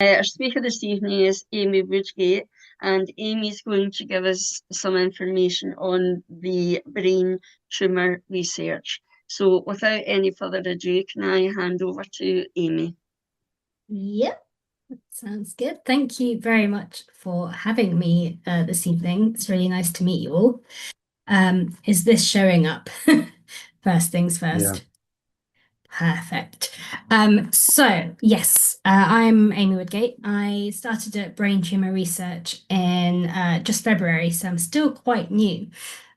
Our speaker this evening is Amy Woodgate, and Amy's going to give us some information on the brain tumour research. So without any further ado, can I hand over to Amy? Yep, that sounds good. Thank you very much for having me this evening. It's really nice to meet you all. Is this showing up? First things first. Yeah. Perfect. So yes, I'm Amy Woodgate. I started at Brain Tumour Research in just February, so I'm still quite new.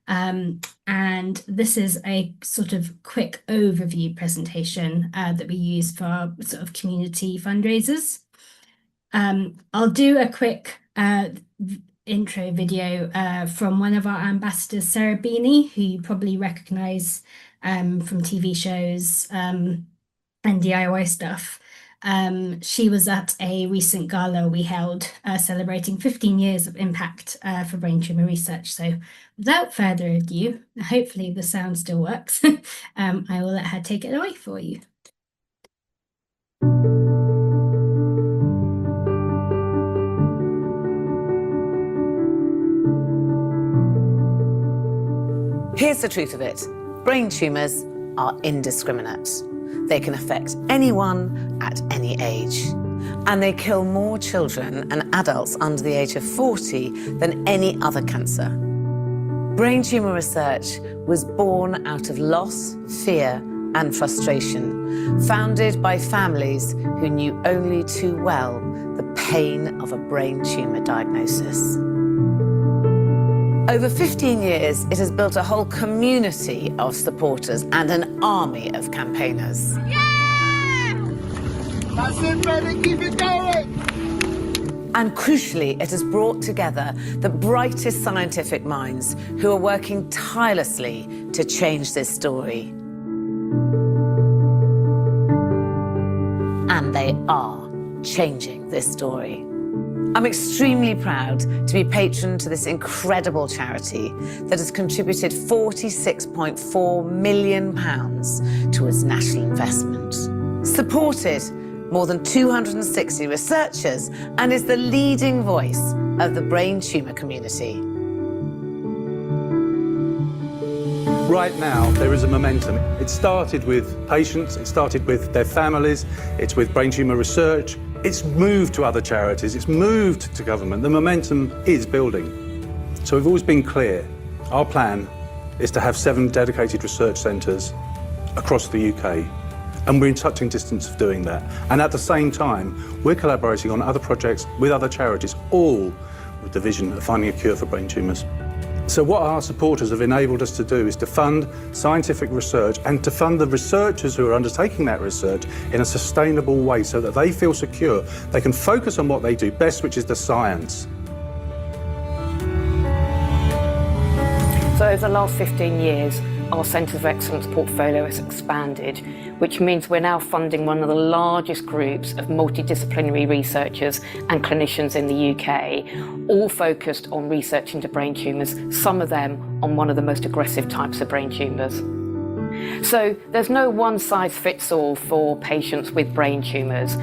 And this is a sort of quick overview presentation that we use for our sort of community fundraisers. I'll do a quick intro video from one of our ambassadors, Sarah Beanie, who you probably recognise from TV shows and DIY stuff. She was at a recent gala we held celebrating 15 years of impact for brain tumour research. So without further ado, hopefully the sound still works. I will let her take it away for you. Here's the truth of it. Brain tumours are indiscriminate. They can affect anyone at any age. And they kill more children and adults under the age of 40 than any other cancer. Brain tumour research was born out of loss, fear, and frustration, founded by families who knew only too well the pain of a brain tumour diagnosis. Over 15 years, it has built a whole community of supporters and an army of campaigners. Yeah! That's it, brother, keep it going! And crucially, it has brought together the brightest scientific minds who are working tirelessly to change this story. And they are changing this story. I'm extremely proud to be patron to this incredible charity that has contributed £46.4 million towards national investment, supported more than 260 researchers, and is the leading voice of the brain tumour community. Right now, there is a momentum. It started with patients, it started with their families, it's with brain tumour research. It's moved to other charities, it's moved to government. The momentum is building. So we've always been clear. Our plan is to have 7 dedicated research centres across the UK. And we're in touching distance of doing that. And at the same time, we're collaborating on other projects with other charities, all with the vision of finding a cure for brain tumours. So what our supporters have enabled us to do is to fund scientific research and to fund the researchers who are undertaking that research in a sustainable way so that they feel secure. They can focus on what they do best, which is the science. So over the last 15 years, our Centre of Excellence portfolio has expanded, which means we're now funding one of the largest groups of multidisciplinary researchers and clinicians in the UK, all focused on research into brain tumours, some of them on one of the most aggressive types of brain tumours. So there's no one-size-fits-all for patients with brain tumours.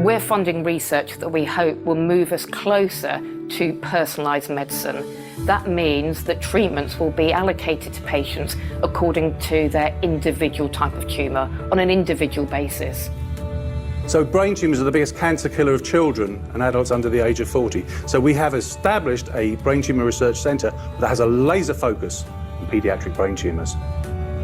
We're funding research that we hope will move us closer to personalised medicine. That means that treatments will be allocated to patients according to their individual type of tumour on an individual basis. So brain tumours are the biggest cancer killer of children and adults under the age of 40. So we have established a brain tumour research centre that has a laser focus on paediatric brain tumours.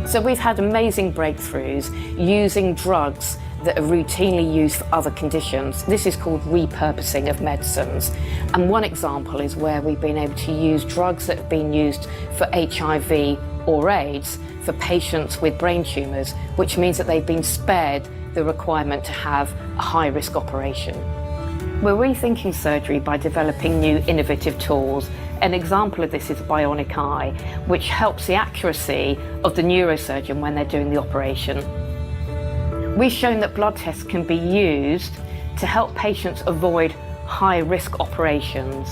So we've had amazing breakthroughs using drugs that are routinely used for other conditions. This is called repurposing of medicines. And one example is where we've been able to use drugs that have been used for HIV or AIDS for patients with brain tumours, which means that they've been spared the requirement to have a high-risk operation. We're rethinking surgery by developing new innovative tools. An example of this is a bionic eye, which helps the accuracy of the neurosurgeon when they're doing the operation. We've shown that blood tests can be used to help patients avoid high-risk operations.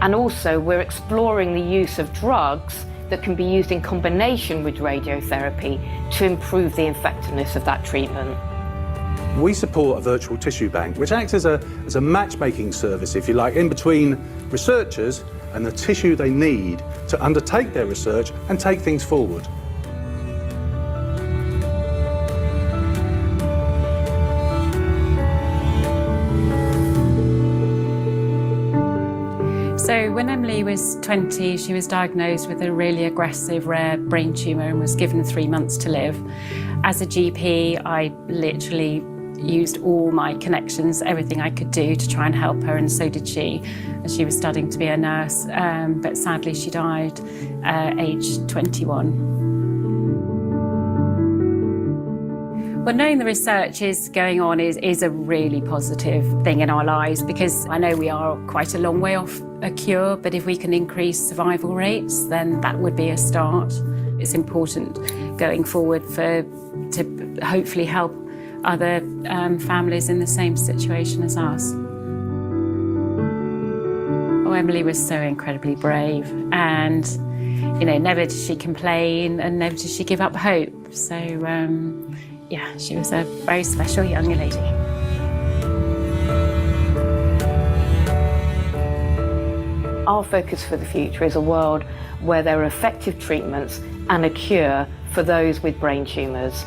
And also, we're exploring the use of drugs that can be used in combination with radiotherapy to improve the effectiveness of that treatment. We support a virtual tissue bank, which acts as a matchmaking service, if you like, in between researchers and the tissue they need to undertake their research and take things forward. So when Emily was 20, she was diagnosed with a really aggressive rare brain tumour and was given 3 months to live. As a GP, I literally used all my connections, everything I could do to try and help her, and so did she. She was studying to be a nurse, but sadly she died aged 21. Well, knowing the research is going on is a really positive thing in our lives, because I know we are quite a long way off a cure, but if we can increase survival rates, then that would be a start. It's important going forward to hopefully help other families in the same situation as us. Oh, Emily was so incredibly brave, and never did she complain and never did she give up hope. So yeah, she was a very special young lady. Our focus for the future is a world where there are effective treatments and a cure for those with brain tumours,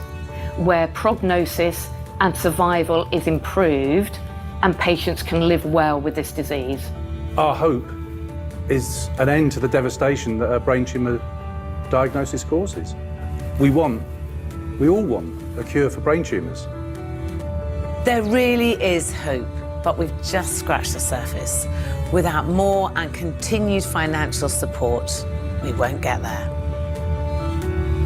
where prognosis and survival is improved and patients can live well with this disease. Our hope is an end to the devastation that a brain tumour diagnosis causes. We all want a cure for brain tumours. There really is hope, but we've just scratched the surface. Without more and continued financial support, we won't get there.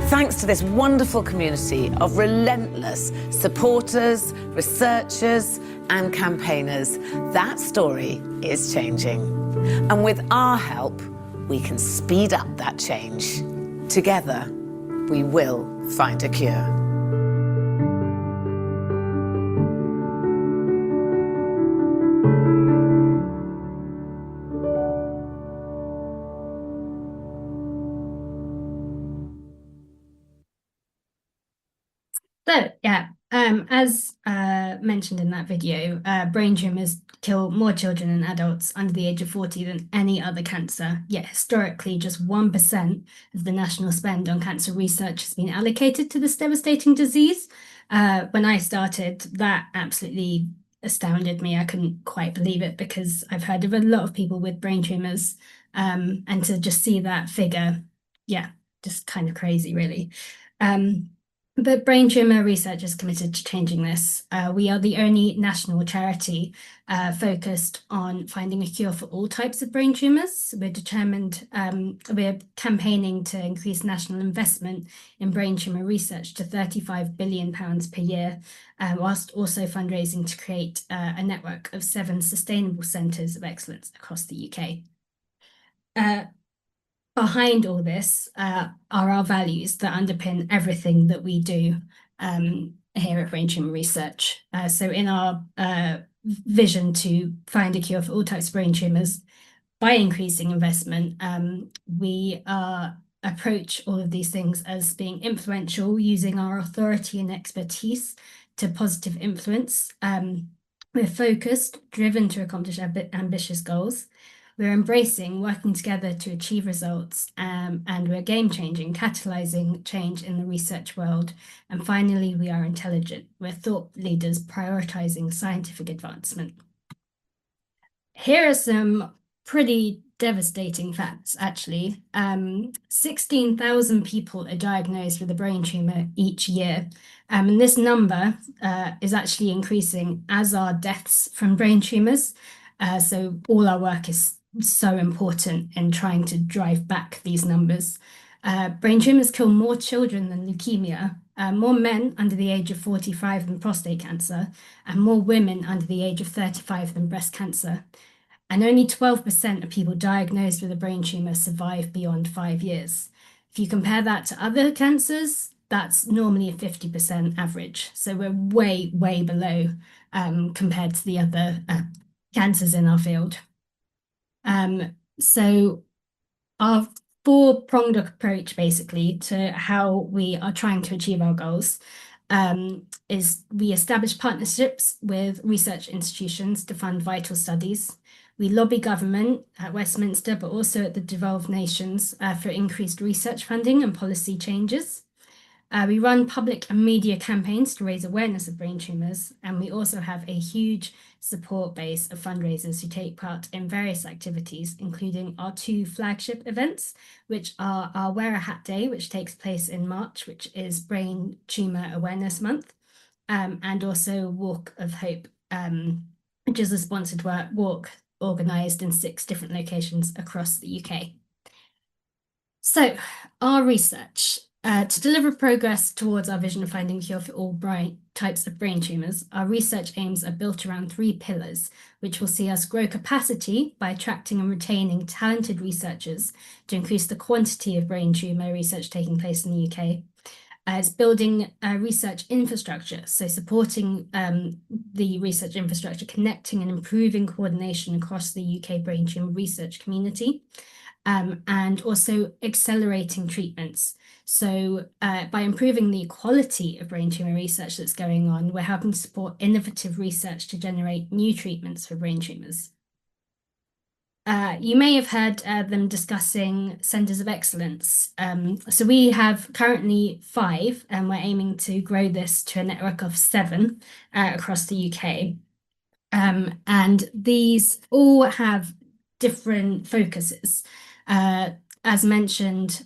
Thanks to this wonderful community of relentless supporters, researchers, and campaigners, that story is changing. And with our help, we can speed up that change. Together, we will find a cure. So yeah, as mentioned in that video, brain tumours kill more children and adults under the age of 40 than any other cancer. Yet historically, just 1% of the national spend on cancer research has been allocated to this devastating disease. When I started, that absolutely astounded me. I couldn't quite believe it, because I've heard of a lot of people with brain tumours, and to just see that figure, yeah, just kind of crazy, really. But Brain Tumour Research is committed to changing this. We are the only national charity focused on finding a cure for all types of brain tumours. We're campaigning to increase national investment in brain tumour research to £35 billion per year, whilst also fundraising to create a network of 7 sustainable centres of excellence across the UK. Behind all this are our values that underpin everything that we do here at Brain Tumour Research. So in our vision to find a cure for all types of brain tumours, by increasing investment, we approach all of these things as being influential, using our authority and expertise to positive influence. We're focused, driven to accomplish ambitious goals. We're embracing working together to achieve results, and we're game-changing, catalysing change in the research world. And finally, we are intelligent. We're thought leaders prioritising scientific advancement. Here are some pretty devastating facts, actually. 16,000 people are diagnosed with a brain tumour each year. And this number is actually increasing, as are deaths from brain tumours. So all our work is so important in trying to drive back these numbers. Brain tumours kill more children than leukemia, more men under the age of 45 than prostate cancer, and more women under the age of 35 than breast cancer. And only 12% of people diagnosed with a brain tumour survive beyond 5 years. If you compare that to other cancers, that's normally a 50% average. So we're way, way below compared to the other cancers in our field. So our 4-pronged approach, basically, to how we are trying to achieve our goals. is we establish partnerships with research institutions to fund vital studies. We lobby government at Westminster, but also at the devolved nations for increased research funding and policy changes. We run public and media campaigns to raise awareness of brain tumours, and we also have a huge support base of fundraisers who take part in various activities, including our 2 flagship events, which are our Wear a Hat Day, which takes place in March, which is Brain Tumour Awareness Month, and also Walk of Hope, which is a sponsored walk organised in 6 different locations across the UK. So, our research. To deliver progress towards our vision of finding a cure for all types of brain tumours, our research aims are built around 3 pillars, which will see us grow capacity by attracting and retaining talented researchers to increase the quantity of brain tumour research taking place in the UK. It's building a research infrastructure, so supporting the research infrastructure, connecting and improving coordination across the UK brain tumour research community, and also accelerating treatments. So by improving the quality of brain tumour research that's going on, we're helping to support innovative research to generate new treatments for brain tumours. You may have heard them discussing centres of excellence. So we have currently 5, and we're aiming to grow this to a network of 7 across the UK. And these all have different focuses. As mentioned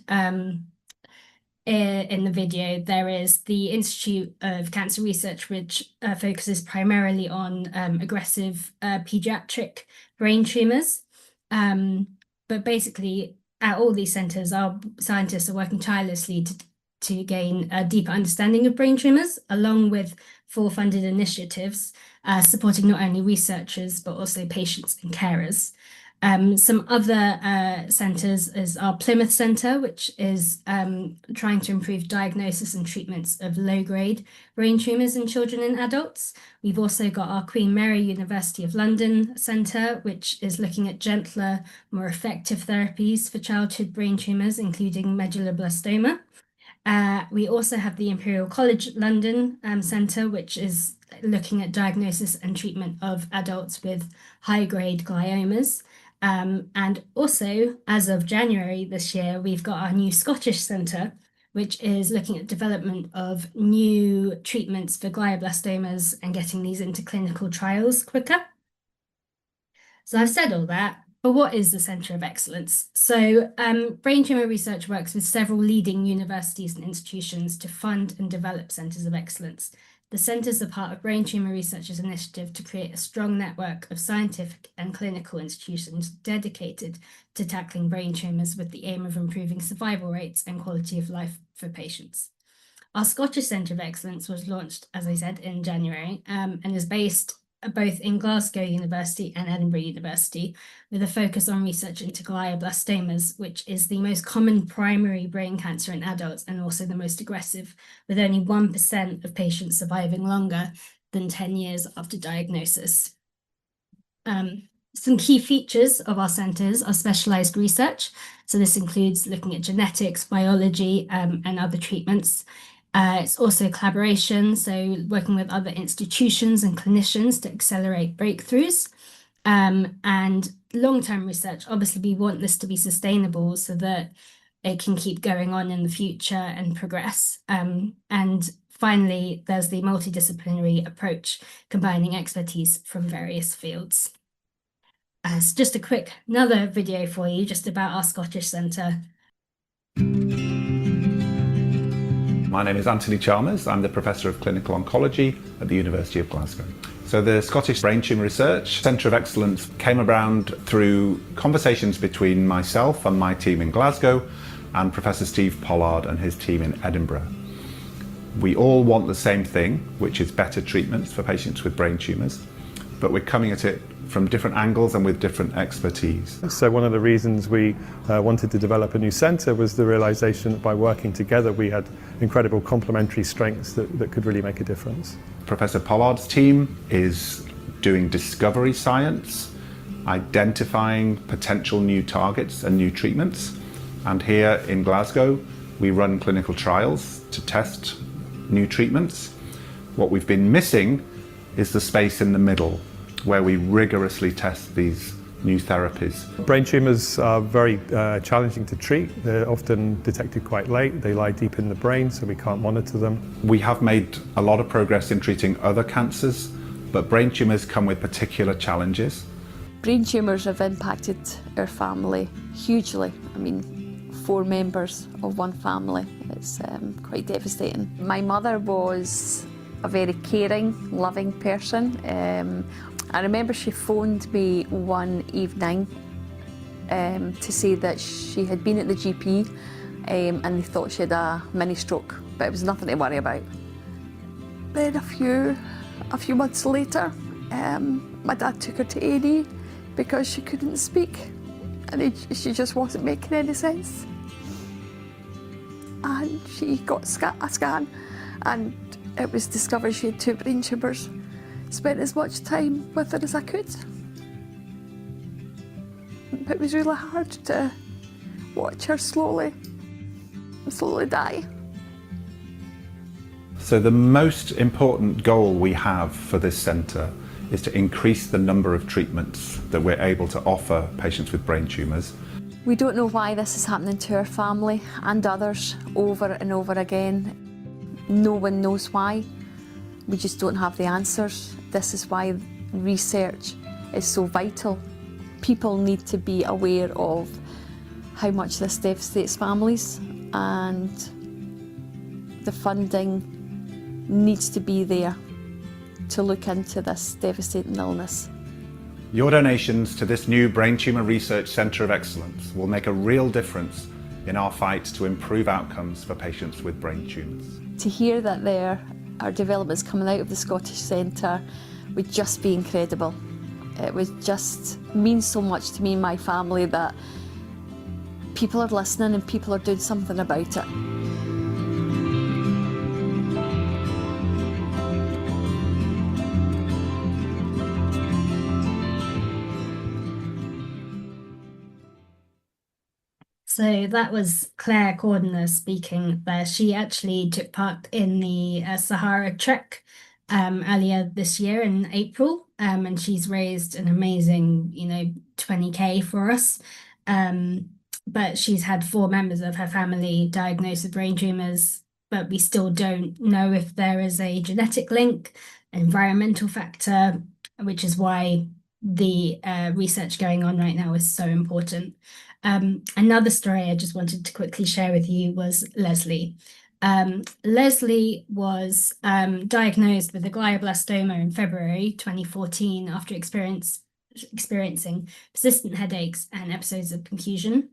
in the video, there is the Institute of Cancer Research, which focuses primarily on aggressive paediatric brain tumours. But basically, at all these centres, our scientists are working tirelessly to gain a deeper understanding of brain tumours, along with 4 funded initiatives supporting not only researchers, but also patients and carers. Some other centres is our Plymouth Centre, which is trying to improve diagnosis and treatments of low-grade brain tumours in children and adults. We've also got our Queen Mary University of London Centre, which is looking at gentler, more effective therapies for childhood brain tumours, including medulloblastoma. We also have the Imperial College London Centre, which is looking at diagnosis and treatment of adults with high-grade gliomas. And also, as of January this year, we've got our new Scottish Centre, which is looking at development of new treatments for glioblastomas and getting these into clinical trials quicker. So I've said all that, but what is the Centre of Excellence? So brain tumour research works with several leading universities and institutions to fund and develop centres of excellence. The centres are part of Brain Tumour Research's initiative to create a strong network of scientific and clinical institutions dedicated to tackling brain tumours with the aim of improving survival rates and quality of life for patients. Our Scottish Centre of Excellence was launched, as I said, in January and is based both in Glasgow University and Edinburgh University, with a focus on research into glioblastomas, which is the most common primary brain cancer in adults and also the most aggressive, with only 1% of patients surviving longer than 10 years after diagnosis. Some key features of our centres are specialised research. So this includes looking at genetics, biology, and other treatments. It's also collaboration, so working with other institutions and clinicians to accelerate breakthroughs. And long-term research, obviously we want this to be sustainable so that it can keep going on in the future and progress. And finally, there's the multidisciplinary approach, combining expertise from various fields. So just another video for you, just about our Scottish Centre. My name is Anthony Chalmers. I'm the Professor of Clinical Oncology at the University of Glasgow. So the Scottish Brain Tumour Research Centre of Excellence came around through conversations between myself and my team in Glasgow and Professor Steve Pollard and his team in Edinburgh. We all want the same thing, which is better treatments for patients with brain tumours, but we're coming at it from different angles and with different expertise. So one of the reasons we wanted to develop a new centre was the realisation that by working together we had incredible complementary strengths that could really make a difference. Professor Pollard's team is doing discovery science, identifying potential new targets and new treatments. And here in Glasgow, we run clinical trials to test new treatments. What we've been missing is the space in the middle where we rigorously test these new therapies. Brain tumours are very challenging to treat. They're often detected quite late. They lie deep in the brain, so we can't monitor them. We have made a lot of progress in treating other cancers, but brain tumours come with particular challenges. Brain tumours have impacted our family hugely. I mean, 4 members of one family. It's quite devastating. My mother was a very caring, loving person. I remember she phoned me one evening to say that she had been at the GP and they thought she had a mini stroke, but it was nothing to worry about. Then a few months later, my dad took her to A&E because she couldn't speak and she just wasn't making any sense. And she got a scan and it was discovered she had 2 brain tumours. Spent as much time with her as I could. It was really hard to watch her slowly die. So the most important goal we have for this centre is to increase the number of treatments that we're able to offer patients with brain tumours. We don't know why this is happening to our family and others over and over again. No one knows why. We just don't have the answers. This is why research is so vital. People need to be aware of how much this devastates families, and the funding needs to be there to look into this devastating illness. Your donations to this new Brain Tumour Research Centre of Excellence will make a real difference in our fight to improve outcomes for patients with brain tumours. To hear that there are developments coming out of the Scottish Centre would just be incredible. It would just mean so much to me and my family that people are listening and people are doing something about it. So that was Claire Cordner speaking there. She actually took part in the Sahara Trek earlier this year in April, and she's raised an amazing, 20K for us. But she's had 4 members of her family diagnosed with brain tumours, but we still don't know if there is a genetic link, environmental factor, which is why the research going on right now is so important. Another story I just wanted to quickly share with you was Leslie. Leslie was diagnosed with a glioblastoma in February 2014 after experiencing persistent headaches and episodes of confusion.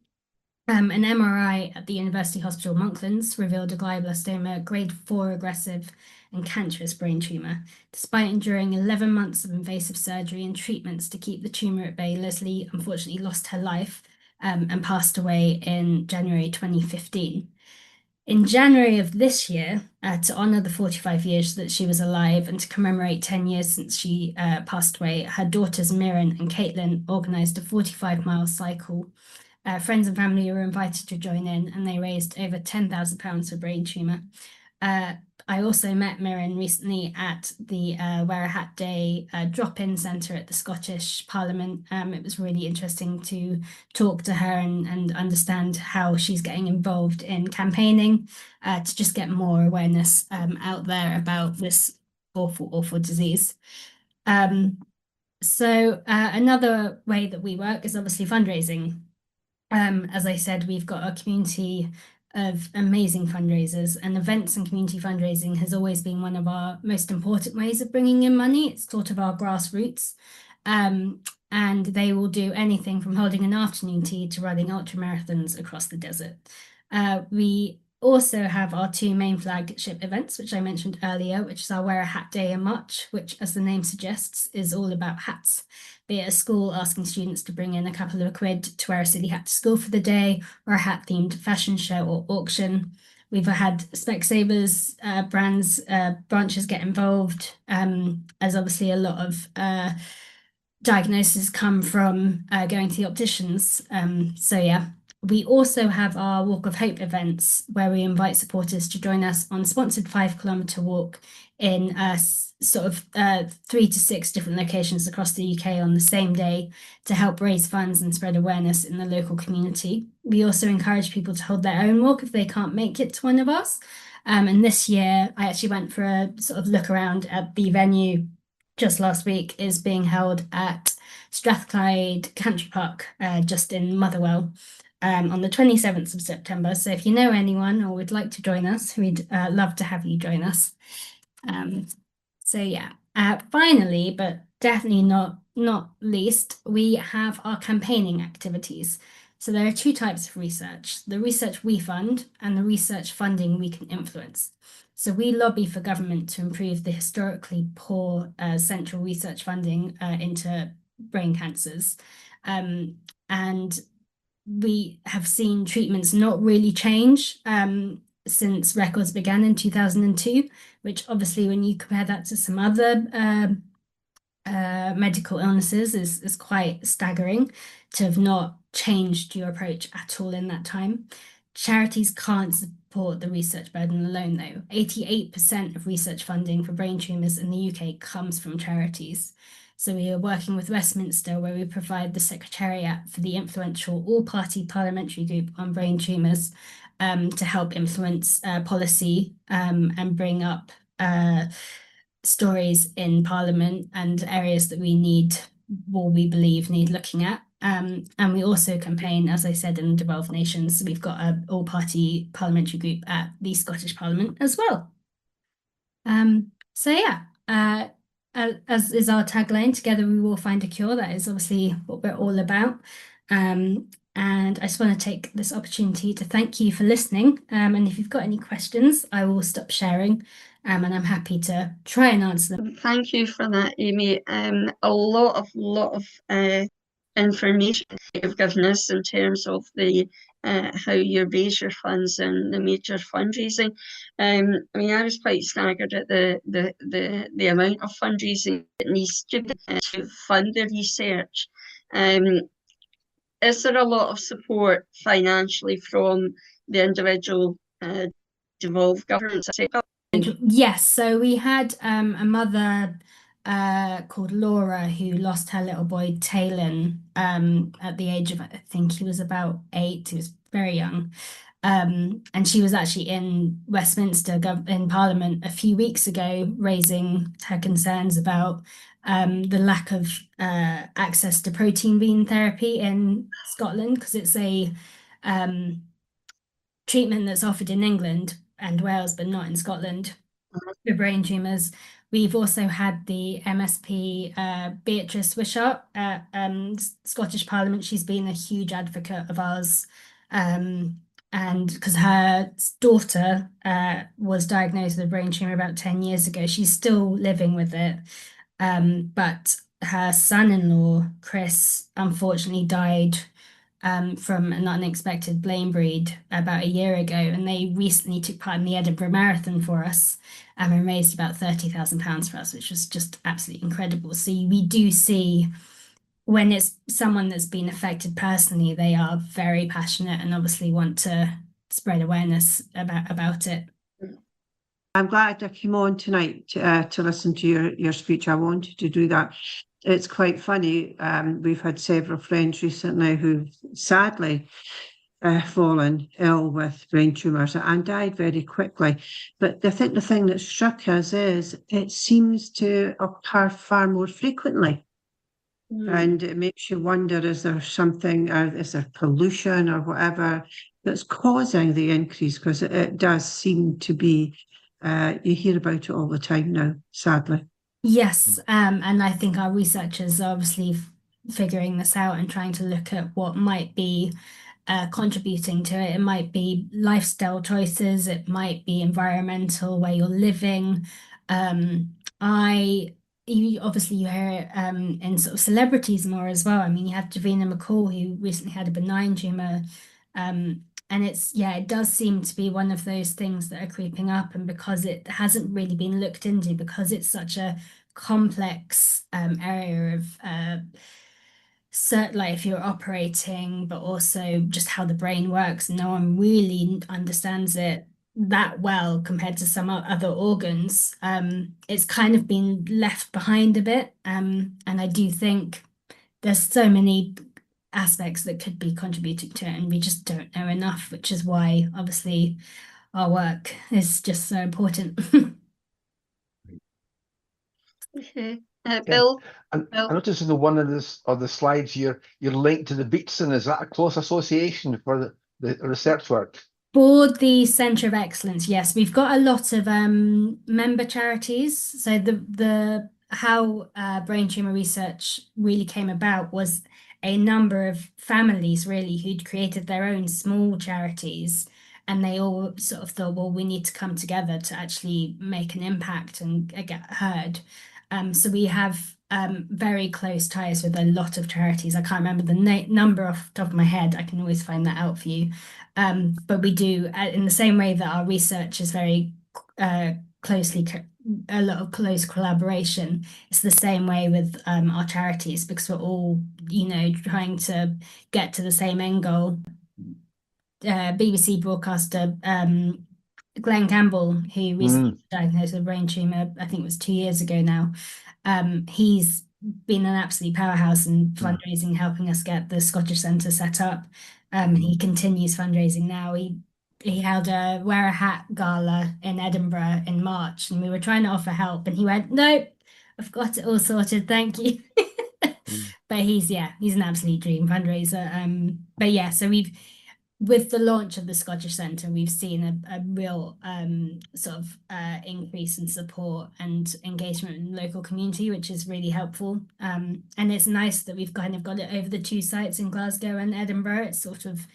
An MRI at the University Hospital Monklands revealed a glioblastoma, grade 4 aggressive and cancerous brain tumour. Despite enduring 11 months of invasive surgery and treatments to keep the tumour at bay, Leslie unfortunately lost her life and passed away in January 2015. In January of this year, to honour the 45 years that she was alive and to commemorate 10 years since she passed away, her daughters Mirren and Caitlin organised a 45-mile cycle. Friends and family were invited to join in, and they raised over £10,000 for brain tumour. I also met Mirren recently at the Wear a Hat Day drop-in centre at the Scottish Parliament. It was really interesting to talk to her and understand how she's getting involved in campaigning to just get more awareness out there about this awful, awful disease. So another way that we work is obviously fundraising. As I said, we've got a community of amazing fundraisers, and events and community fundraising has always been one of our most important ways of bringing in money. It's sort of our grassroots, and they will do anything from holding an afternoon tea to running ultramarathons across the desert. We also have our 2 main flagship events, which I mentioned earlier, which is our Wear a Hat Day in March, which, as the name suggests, is all about hats. Be it a school asking students to bring in a couple of quid to wear a silly hat to school for the day, or a hat-themed fashion show or auction. We've had Specsavers branches get involved, as obviously a lot of diagnoses come from going to the opticians. So yeah, We also have our Walk of Hope events where we invite supporters to join us on sponsored 5 kilometre walk in sort of 3 to 6 different locations across the UK on the same day to help raise funds and spread awareness in the local community. We also encourage people to hold their own walk if they can't make it to one of us. And this year, I actually went for a sort of look around at the venue just last week. Is being held at Strathclyde Country Park, just in Motherwell, on the 27th of September. So if you know anyone or would like to join us, we'd love to have you join us. So yeah, finally, but definitely not least, we have our campaigning activities. So there are 2 types of research: the research we fund and the research funding we can influence. So we lobby for government to improve the historically poor central research funding into brain cancers. And we have seen treatments not really change since records began in 2002, which obviously when you compare that to some other medical illnesses is quite staggering to have not changed your approach at all in that time. Charities can't support the research burden alone, though. 88% of research funding for brain tumours in the UK comes from charities. So we are working with Westminster, where we provide the secretariat for the influential all-party parliamentary group on brain tumours to help influence policy and bring up stories in Parliament and areas that we need, or we believe need looking at. And we also campaign, as I said, in the 12 nations. So we've got an all-party parliamentary group at the Scottish Parliament as well. So yeah, as is our tagline, together we will find a cure. That is obviously what we're all about. And I just want to take this opportunity to thank you for listening. And if you've got any questions, I will stop sharing. And I'm happy to try and answer them. Thank you for that, Amy. A lot of information you've given us in terms of the how you raise your funds and the major fundraising. I mean, I was quite staggered at the amount of fundraising that needs to be to fund the research. Is there a lot of support financially from the individual devolved governments? Yes, so we had a mother called Laura who lost her little boy Talon at the age of, I think he was about 8. He was very young. And she was actually in Westminster in Parliament a few weeks ago raising her concerns about the lack of access to protein beam therapy in Scotland, because it's a treatment that's offered in England and Wales, but not in Scotland for brain tumours. We've also had the MSP Beatrice Wishart at Scottish Parliament. She's been a huge advocate of ours, and because her daughter was diagnosed with a brain tumour about 10 years ago, she's still living with it. But her son-in-law, Chris, unfortunately died from an unexpected blame breed about a year ago, and they recently took part in the Edinburgh Marathon for us and raised about £30,000 for us, which was just absolutely incredible. So we do see when it's someone that's been affected personally, they are very passionate and obviously want to spread awareness about it. I'm glad I came on tonight to listen to your speech. I wanted to do that. It's quite funny. We've had several friends recently who've sadly fallen ill with brain tumours and died very quickly. But I think the thing that struck us is it seems to occur far more frequently. And it makes you wonder, is there something, is there pollution or whatever that's causing the increase? Because it does seem to be, you hear about it all the time now, sadly. Yes, and I think our researchers are obviously figuring this out and trying to look at what might be contributing to it. It might be lifestyle choices, it might be environmental, where you're living. Obviously you hear it in sort of celebrities more as well. I mean, you have Davina McCall, who recently had a benign tumour. And it does seem to be one of those things that are creeping up, and because it hasn't really been looked into, because it's such a complex area of like if you're operating, but also just how the brain works. No one really understands it that well compared to some other organs. It's kind of been left behind a bit. And I do think there's so many aspects that could be contributing to it, and we just don't know enough, which is why obviously our work is just so important. Okay. Bill? I noticed in the one of the slides here, you're linked to the Beatson. Is that a close association for the research work? For the Centre of Excellence, yes, we've got a lot of member charities. So the how brain tumor research really came about was a number of families really who'd created their own small charities, and they all sort of thought, well, we need to come together to actually make an impact and get heard. So we have very close ties with a lot of charities. I can't remember the number off the top of my head. I can always find that out for you. But we do, in the same way that our research is very closely, a lot of close collaboration. It's the same way with our charities, because we're all, trying to get to the same end goal. BBC broadcaster Glenn Campbell, who recently was diagnosed with brain tumor, I think it was 2 years ago now. He's been an absolute powerhouse in fundraising, helping us get the Scottish Centre set up. He continues fundraising now. He held a Wear a Hat gala in Edinburgh in March, and we were trying to offer help, and he went, "Nope, I've got it all sorted, thank you." But he's an absolute dream fundraiser. But yeah, so with the launch of the Scottish Centre, we've seen a real sort of increase in support and engagement in the local community, which is really helpful. And it's nice that we've kind of got it over the two sites in Glasgow and Edinburgh. It's sort of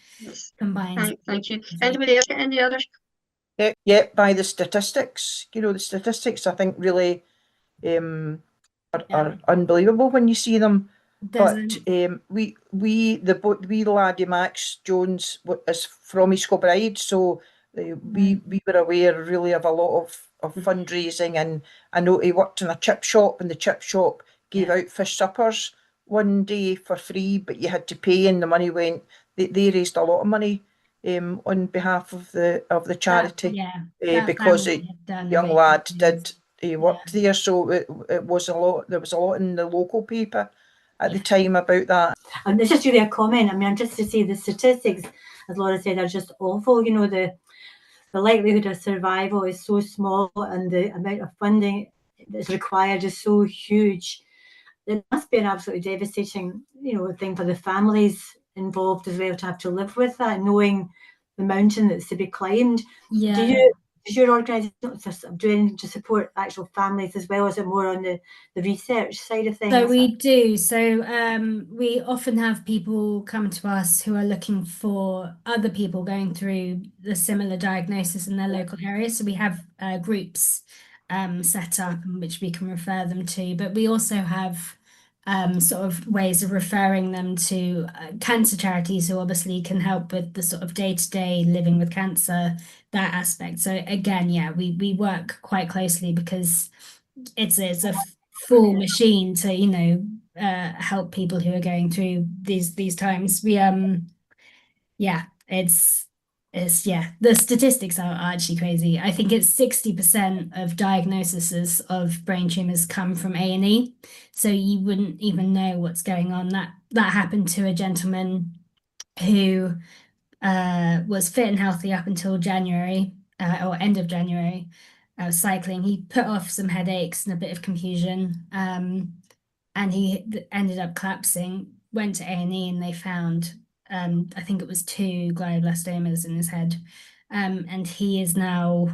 combined. Thank you. Anybody else? Any others? Yeah, by the statistics. The statistics I think really are unbelievable when you see them. But we laddie Max Jones is from East Kilbride, so we were aware really of a lot of fundraising, and I know he worked in a chip shop, and the chip shop gave out fish suppers one day for free, but you had to pay, and the money went. They raised a lot of money on behalf of the charity, because a young lad did worked there, so it was a lot. There was a lot in the local paper at the time about that. And it's just really a comment. I mean, just to say the statistics, as Laura said, are just awful. The likelihood of survival is so small, and the amount of funding that's required is so huge. It must be an absolutely devastating, thing for the families involved as well, to have to live with that, knowing the mountain that's to be climbed. Yeah. Does your organisation do anything to support actual families as well? Is it more on the research side of things? So we do. So we often have people come to us who are looking for other people going through the similar diagnosis in their local area. So we have groups set up in which we can refer them to, but we also have sort of ways of referring them to cancer charities, who obviously can help with the sort of day-to-day living with cancer, that aspect. So again, we work quite closely, because it's a full machine to help people who are going through these times. We the statistics are actually crazy. I think it's 60% of diagnoses of brain tumors come from A&E, so you wouldn't even know what's going on. That happened to a gentleman who was fit and healthy up until January or end of January. Cycling, he put off some headaches and a bit of confusion, and he ended up collapsing. Went to A&E, and they found I think it was 2 glioblastomas in his head, and he is now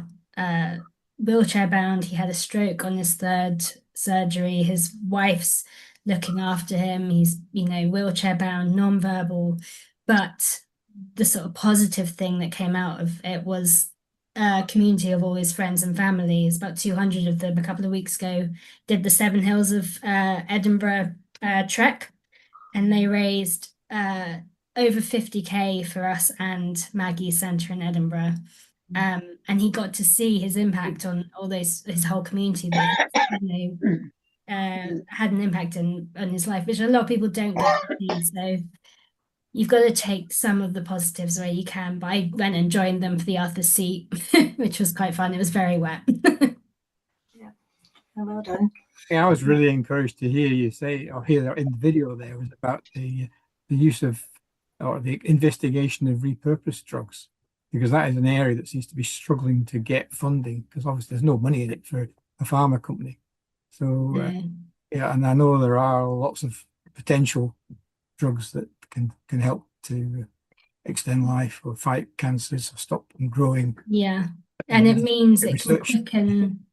wheelchair bound. He had a stroke on his 3rd surgery. His wife's looking after him. He's wheelchair bound, non-verbal, but the sort of positive thing that came out of it was a community of all his friends and families. About 200 of them a couple of weeks ago did the 7 Hills of Edinburgh trek, and they raised over 50k for us and Maggie's Centre in Edinburgh. And he got to see his impact on all his whole community. had an impact on his life, which a lot of people don't get to see. So you've got to take some of the positives where you can. But I went and joined them for the Arthur's Seat, which was quite fun. It was very wet. Yeah, well done. Yeah, I was really encouraged to hear you say, or hear that in the video there, was about the use of, or the investigation of repurposed drugs, because that is an area that seems to be struggling to get funding, because obviously there's no money in it for a pharma company. So yeah, and I know there are lots of potential drugs that can help to extend life or fight cancers or stop them growing. Yeah, and it means it can research. quicken.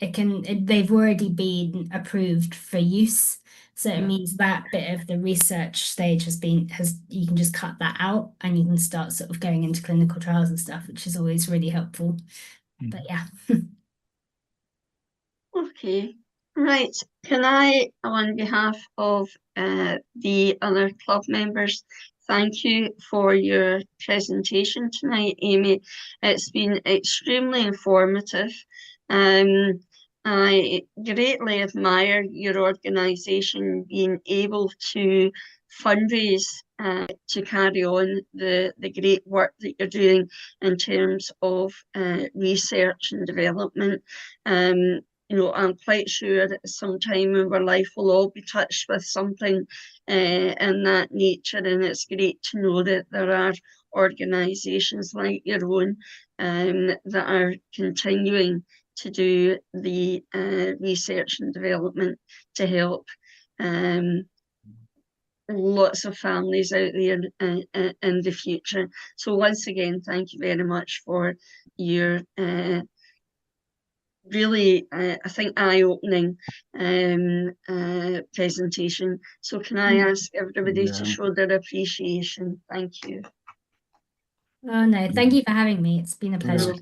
They've already been approved for use, so it Yeah. means that bit of the research stage you can just cut that out, and you can start sort of going into clinical trials and stuff, which is always really helpful. But yeah. Okay, right. Can I, on behalf of the other club members, thank you for your presentation tonight, Amy. It's been extremely informative. I greatly admire your organisation being able to fundraise to carry on the great work that you're doing in terms of research and development. You know, I'm quite sure that sometime in our life we'll all be touched with something in that nature, and it's great to know that there are organisations like your own that are continuing to do the research and development to help lots of families out there in the future. So once again, thank you very much for your really, I think, eye-opening presentation. So can I ask everybody to show their appreciation? Thank you. Oh no, thank you for having me. It's been a pleasure.